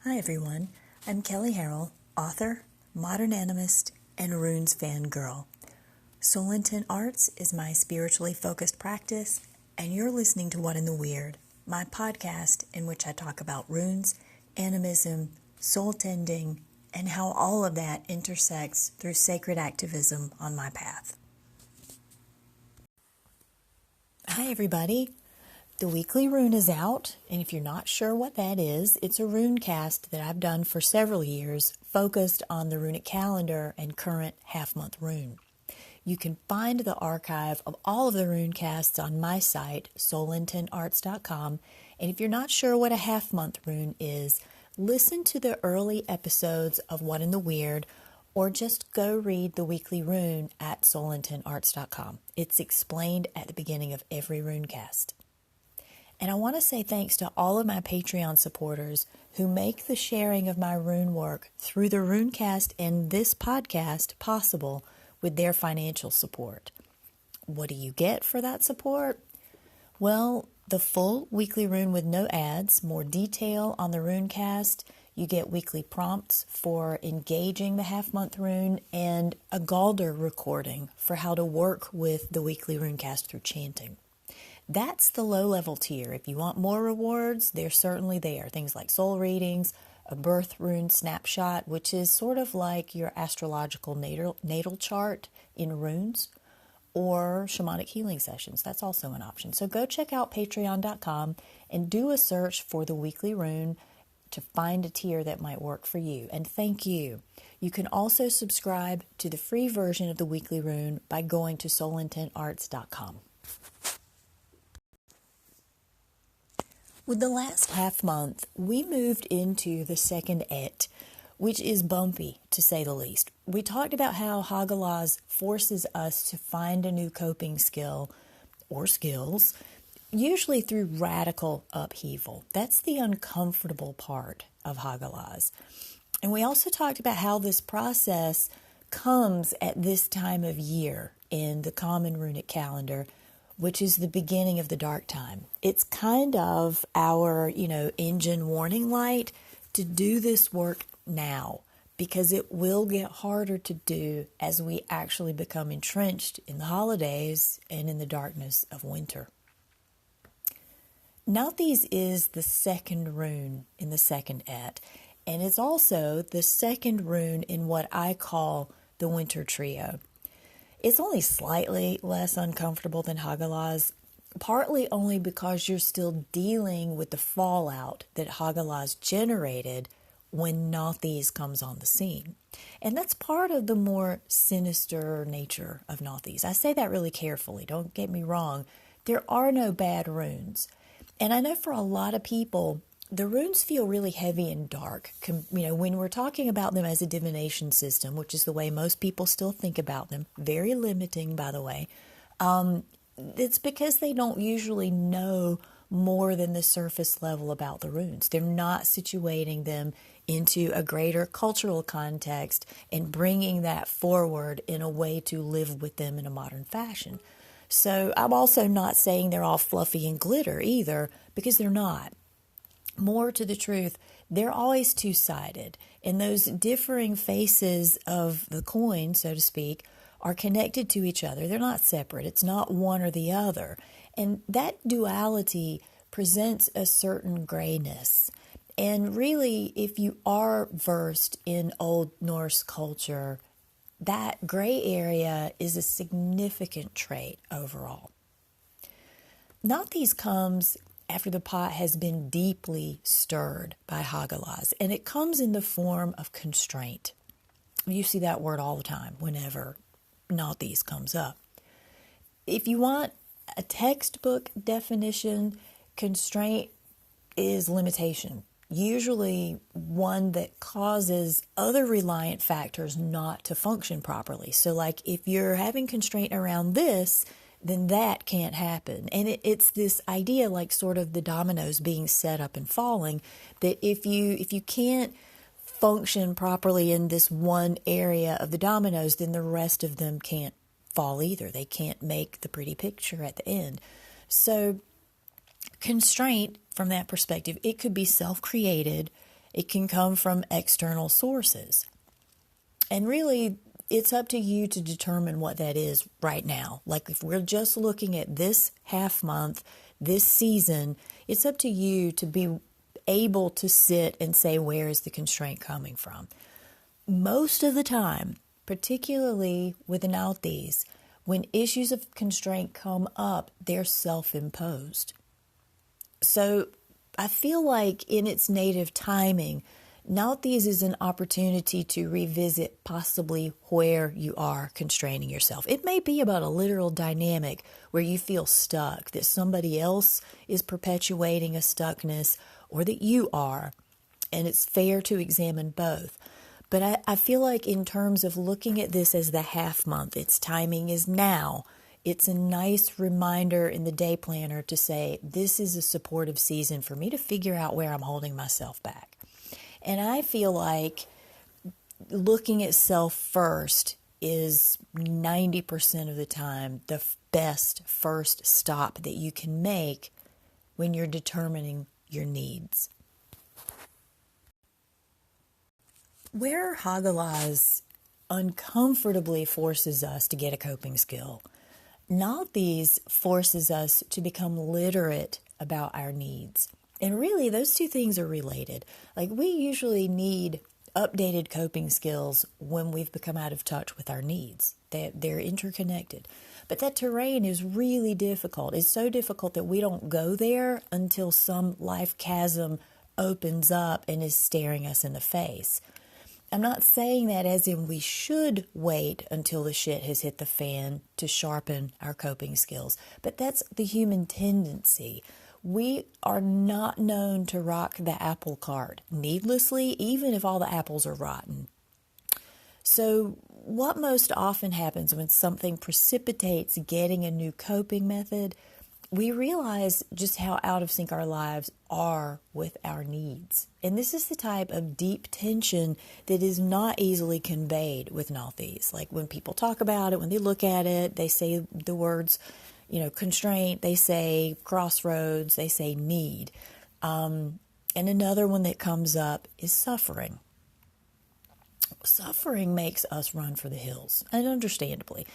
Hi everyone, I'm Kelly Harrell, author, modern animist, and runes fangirl. Soul Intent Arts is my spiritually focused practice, and you're listening to What in the Weird, my podcast in which I talk about runes, animism, soul tending, and how all of that intersects through sacred activism on my path. Hi everybody. The weekly rune is out, and if you're not sure what that is, it's a rune cast that I've done for several years, focused on the runic calendar and current half-month rune. You can find the archive of all of the rune casts on my site, soulintentarts.com, and if you're not sure what a half-month rune is, listen to the early episodes of What in the Weird, or just go read the weekly rune at soulintentarts.com. It's explained at the beginning of every rune cast. And I want to say thanks to all of my Patreon supporters who make the sharing of my rune work through the Runecast and this podcast possible with their financial support. What do you get for that support? Well, the full weekly rune with no ads, more detail on the Runecast. You get weekly prompts for engaging the half-month rune and a Galder recording for how to work with the weekly Runecast through chanting. That's the low-level tier. If you want more rewards, they're certainly there. Things like soul readings, a birth rune snapshot, which is sort of like your astrological natal chart in runes, or shamanic healing sessions. That's also an option. So go check out patreon.com and do a search for the weekly rune to find a tier that might work for you. And thank you. You can also subscribe to the free version of the weekly rune by going to soulintentarts.com. With the last half month, we moved into the second et, which is bumpy, to say the least. We talked about how Hagalaz forces us to find a new coping skill, or skills, usually through radical upheaval. That's the uncomfortable part of Hagalaz. And we also talked about how this process comes at this time of year in the common runic calendar, which is the beginning of the dark time. It's kind of our, engine warning light to do this work now, because it will get harder to do as we actually become entrenched in the holidays and in the darkness of winter. Nauthiz is the second rune in the second et, and it's also the second rune in what I call the winter trio. It's only slightly less uncomfortable than Hagalaz, partly only because you're still dealing with the fallout that Hagalaz generated when Nauthiz comes on the scene. And that's part of the more sinister nature of Nauthiz. I say that really carefully, don't get me wrong. There are no bad runes. And I know for a lot of people, the runes feel really heavy and dark. When we're talking about them as a divination system, which is the way most people still think about them, very limiting, by the way, it's because they don't usually know more than the surface level about the runes. They're not situating them into a greater cultural context and bringing that forward in a way to live with them in a modern fashion. So I'm also not saying they're all fluffy and glitter either, because they're not. More to the truth, they're always two-sided, and those differing faces of the coin, so to speak, are connected to each other. They're not separate. It's not one or the other. And that duality presents a certain grayness. And really, if you are versed in Old Norse culture, that gray area is a significant trait overall. Nauthiz comes after the pot has been deeply stirred by Hagalaz, and it comes in the form of constraint. You see that word all the time whenever Nauthiz comes up. If you want a textbook definition, constraint is limitation, usually one that causes other reliant factors not to function properly. So like if you're having constraint around this, then that can't happen. And it's this idea, like sort of the dominoes being set up and falling, that if you can't function properly in this one area of the dominoes, then the rest of them can't fall either. They can't make the pretty picture at the end. So constraint, from that perspective, it could be self-created It can come from external sources. And really, it's up to you to determine what that is right now. Like if we're just looking at this half month, this season, it's up to you to be able to sit and say, where is the constraint coming from? Most of the time, particularly with the Nauthiz, when issues of constraint come up, they're self-imposed. So I feel like in its native timing, Nauthiz is an opportunity to revisit possibly where you are constraining yourself. It may be about a literal dynamic where you feel stuck, that somebody else is perpetuating a stuckness, or that you are, and it's fair to examine both. But I feel like in terms of looking at this as the half month, its timing is now. It's a nice reminder in the day planner to say, this is a supportive season for me to figure out where I'm holding myself back. And I feel like looking at self first is 90% of the time the best first stop that you can make when you're determining your needs. Where Hagalaz uncomfortably forces us to get a coping skill, Nauthiz forces us to become literate about our needs. And really, those two things are related. Like, we usually need updated coping skills when we've become out of touch with our needs. They're interconnected. But that terrain is really difficult. It's so difficult that we don't go there until some life chasm opens up and is staring us in the face. I'm not saying that as in we should wait until the shit has hit the fan to sharpen our coping skills, but that's the human tendency. We are not known to rock the apple cart needlessly, even if all the apples are rotten. So what most often happens when something precipitates getting a new coping method, we realize just how out of sync our lives are with our needs. And this is the type of deep tension that is not easily conveyed with Nauthiz. Like when people talk about it, when they look at it, they say the words, constraint, they say crossroads, they say need. And another one that comes up is suffering. Suffering makes us run for the hills, and understandably.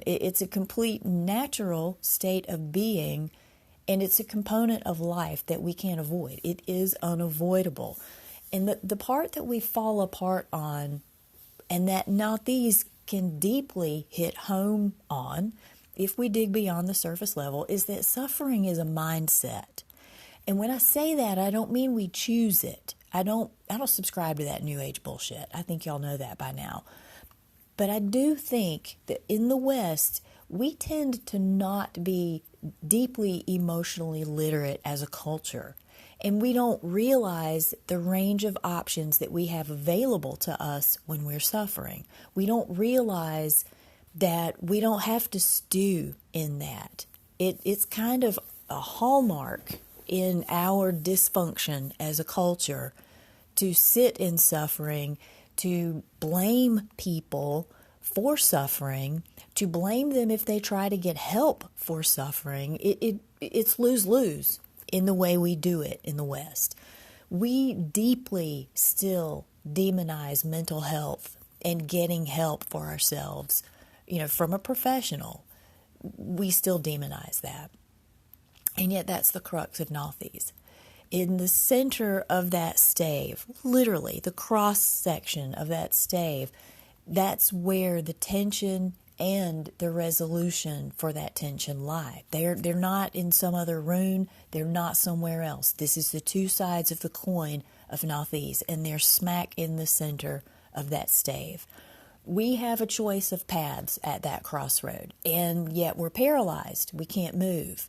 It's a complete natural state of being, and it's a component of life that we can't avoid. It is unavoidable. And the part that we fall apart on, and that Nauthiz can deeply hit home on, if we dig beyond the surface level, is that suffering is a mindset. And when I say that, I don't mean we choose it. I don't subscribe to that New Age bullshit. I think y'all know that by now. But I do think that in the West, we tend to not be deeply emotionally literate as a culture. And we don't realize the range of options that we have available to us when we're suffering. We don't realize that we don't have to stew in that. It's kind of a hallmark in our dysfunction as a culture to sit in suffering, to blame people for suffering, to blame them if they try to get help for suffering. It's lose-lose in the way we do it in the West. We deeply still demonize mental health and getting help for ourselves, from a professional. We still demonize that. And yet that's the crux of Nauthiz. In the center of that stave, literally the cross section of that stave, that's where the tension and the resolution for that tension lie. They're not in some other rune. They're not somewhere else. This is the two sides of the coin of Nauthiz, and they're smack in the center of that stave. We have a choice of paths at that crossroad, and yet we're paralyzed. We can't move.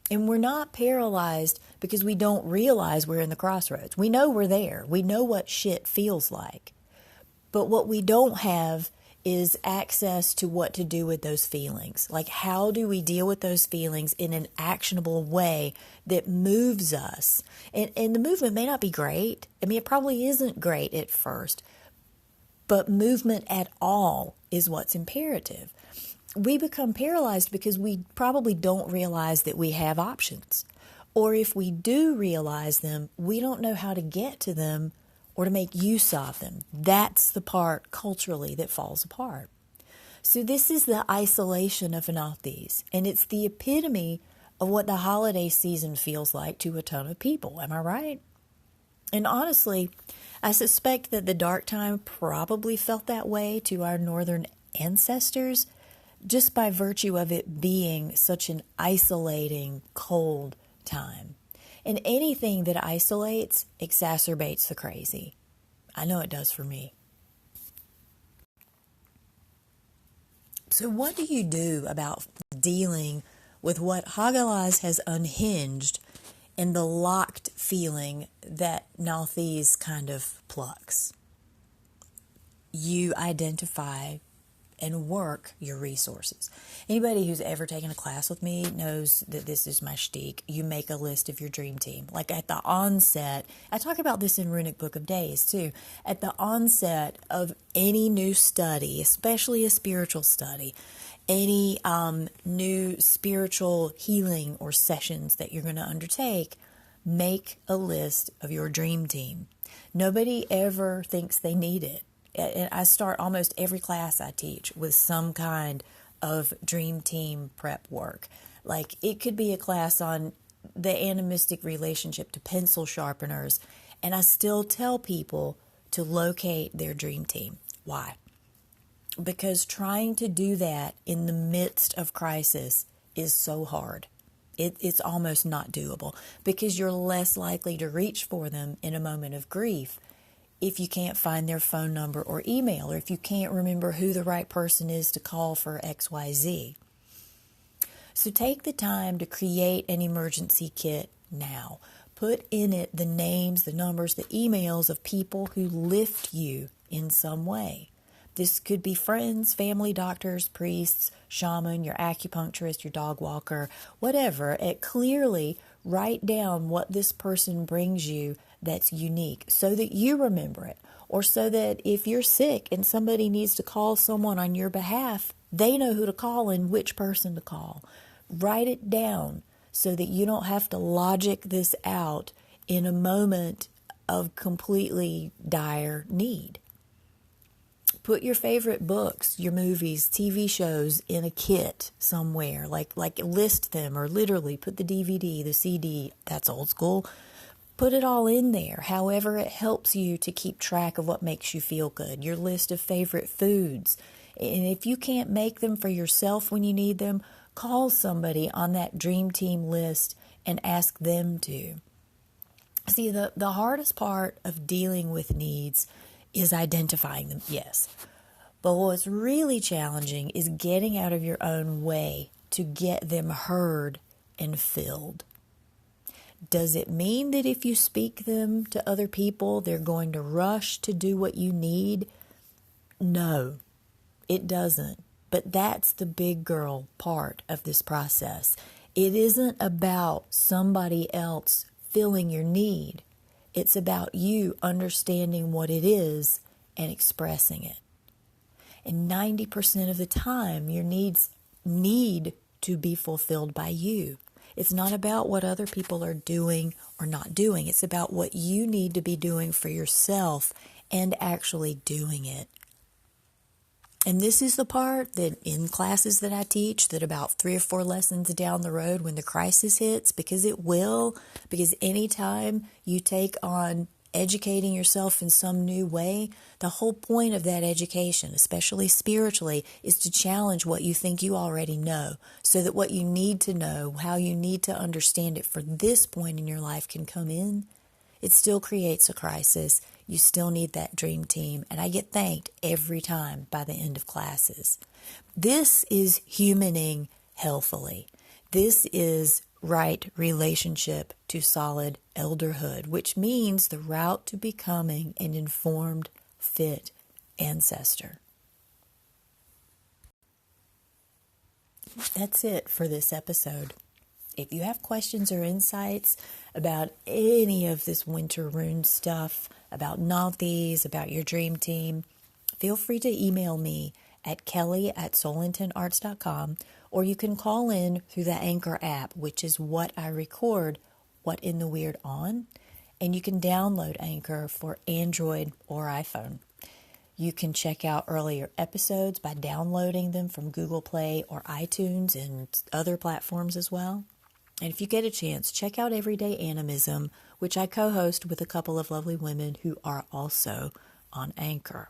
And we're not paralyzed because we don't realize we're in the crossroads. We know we're there. We know what shit feels like. But what we don't have is access to what to do with those feelings. Like, how do we deal with those feelings in an actionable way that moves us? And the movement may not be great. I mean, it probably isn't great at first. But movement at all is what's imperative. We become paralyzed because we probably don't realize that we have options. Or if we do realize them, we don't know how to get to them or to make use of them. That's the part culturally that falls apart. So this is the isolation of Nauthiz, and it's the epitome of what the holiday season feels like to a ton of people. Am I right? And honestly, I suspect that the dark time probably felt that way to our northern ancestors, just by virtue of it being such an isolating, cold time. And anything that isolates exacerbates the crazy. I know it does for me. So what do you do about dealing with what Hagalaz has unhinged and the locked feeling that Nauthiz kind of plucks? You identify and work your resources. Anybody who's ever taken a class with me knows that this is my shtick. You make a list of your dream team. Like at the onset, I talk about this in Runic Book of Days too. At the onset of any new study, especially a spiritual study, any new spiritual healing or sessions that you're going to undertake, make a list of your dream team. Nobody ever thinks they need it. And I start almost every class I teach with some kind of dream team prep work. Like it could be a class on the animistic relationship to pencil sharpeners, and I still tell people to locate their dream team. Why? Because trying to do that in the midst of crisis is so hard. It's almost not doable because you're less likely to reach for them in a moment of grief if you can't find their phone number or email, or if you can't remember who the right person is to call for XYZ. So take the time to create an emergency kit now. Put in it the names, the numbers, the emails of people who lift you in some way. This could be friends, family, doctors, priests, shaman, your acupuncturist, your dog walker, whatever. Clearly write down what this person brings you that's unique so that you remember it, or so that if you're sick and somebody needs to call someone on your behalf, they know who to call and which person to call. Write it down so that you don't have to logic this out in a moment of completely dire need. Put your favorite books, your movies, TV shows in a kit somewhere, like list them, or literally put the DVD, the CD, that's old school. Put it all in there, however it helps you to keep track of what makes you feel good. Your list of favorite foods. And if you can't make them for yourself when you need them, call somebody on that dream team list and ask them to. See, the hardest part of dealing with needs is identifying them, yes. But what's really challenging is getting out of your own way to get them heard and filled. Does it mean that if you speak them to other people, they're going to rush to do what you need? No, it doesn't. But that's the big girl part of this process. It isn't about somebody else filling your need. It's about you understanding what it is and expressing it. And 90% of the time, your needs need to be fulfilled by you. It's not about what other people are doing or not doing. It's about what you need to be doing for yourself and actually doing it. And this is the part that in classes that I teach, that about 3 or 4 lessons down the road when the crisis hits, because it will, because anytime you take on educating yourself in some new way, the whole point of that education, especially spiritually, is to challenge what you think you already know, so that what you need to know, how you need to understand it for this point in your life can come in. It still creates a crisis. You still need that dream team, and I get thanked every time by the end of classes. This is humaning healthily. This is right relationship to solid elderhood, which means the route to becoming an informed, fit ancestor. That's it for this episode. If you have questions or insights about any of this winter rune stuff, about Nauthiz, about your dream team, feel free to email me at kelly@soulintentarts.com, or you can call in through the Anchor app, which is what I record What in the Weird on, and you can download Anchor for Android or iPhone. You can check out earlier episodes by downloading them from Google Play or iTunes and other platforms as well. And if you get a chance, check out Everyday Animism, which I co-host with a couple of lovely women who are also on Anchor.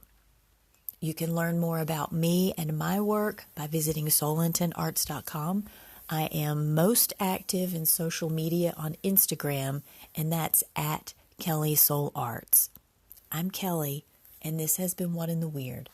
You can learn more about me and my work by visiting soulintentarts.com. I am most active in social media on Instagram, and that's at Kelly Soul Arts. I'm Kelly, and this has been What in the Weird.